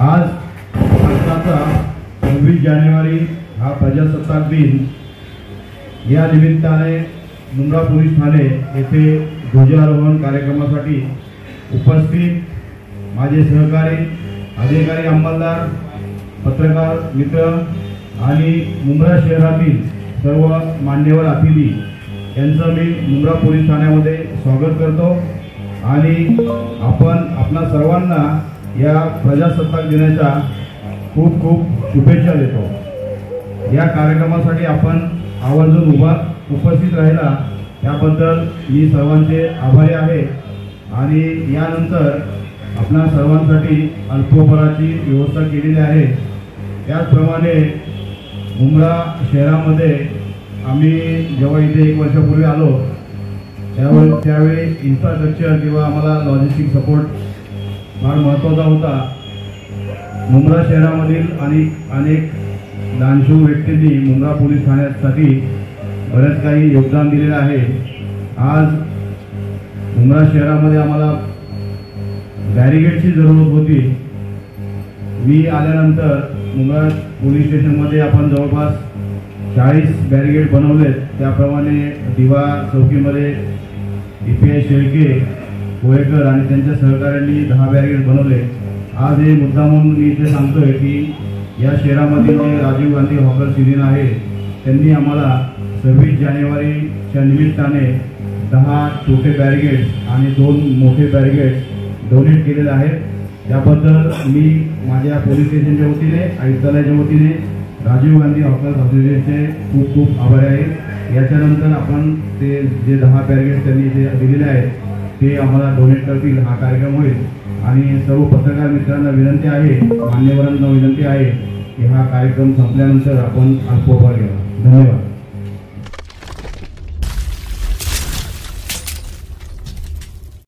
आज भारताचा 26 जानेवारी हा प्रजासत्ताक दिन या निमित्ताने मुंब्रा पोलीस ठाणे येथे ध्वजारोहण कार्यक्रमासाठी उपस्थित माझे सहकारी अधिकारी अंमलदार पत्रकार मित्र आणि मुंब्रा शहरातील सर्व मान्यवर अतिथी यांचं मी मुंब्रा पोलीस ठाण्यामध्ये स्वागत करतो आणि आपणा सर्वांना या प्रजासत्ताक दिनाच्या खूप खूप शुभेच्छा देतो। या कार्यक्रमासाठी आपण आवर्जून उपस्थित राहिला त्याबद्दल मी सर्वांचे आभारी आहे आणि यानंतर आपणा सर्वांसाठी अल्पोपहाराची व्यवस्था केलेली आहे। त्याचप्रमाणे मुंब्रा शहरामध्ये आम्ही जेव्हा इथे 1 वर्षापूर्वी आलो त्यावेळी इन्फ्रास्ट्रक्चर किंवा आम्हाला लॉजिस्टिक सपोर्ट फार महत्त्वाचा होता। मुंब्रा शहरामधील अनेक दानशूर व्यक्तींनी मुंब्रा पोलीस ठाण्यासाठी बरेच काही योगदान दिलेले आहे। आज मुंब्रा शहरामध्ये आम्हाला बॅरिगेडची जरूरत होती। मी आल्यानंतर मुंब्रा पोलीस स्टेशनमध्ये आपण जवळपास 40 बॅरिगेड बनवलेत। त्याप्रमाणे दिवा चौकीमध्ये EPI शेळके कोळेकर आणि त्यांच्या सहकाऱ्यांनी 10 बॅरिगेड बनवले। आज हे मुद्दामून मी इथे सांगतोय की या शहरामधील जे राजीव गांधी हॉकर्स युनियन आहे त्यांनी आम्हाला 26 जानेवारीच्या निमित्ताने 10 छोटे बॅरिगेड्स आणि 2 मोठे बॅरिगेड्स डोनेट केलेले आहेत। त्याबद्दल मी माझ्या पोलीस स्टेशनच्या वतीने आयुक्तालयाच्या वतीने राजीव गांधी हॉकर्स असोसिएशनचे खूप खूप आभारी आहे। याच्यानंतर आपण ते जे 10 बॅरिगेड त्यांनी जे दिलेले आहेत ते आम्हाला डोनेट करतील। हा कार्यक्रम होईल आणि सर्व पत्रकार मित्रांना विनंती आहे, मान्यवरांना विनंती आहे की हा कार्यक्रम संपल्यानंतर आपण अल्पोपहार घ्यावा। धन्यवाद।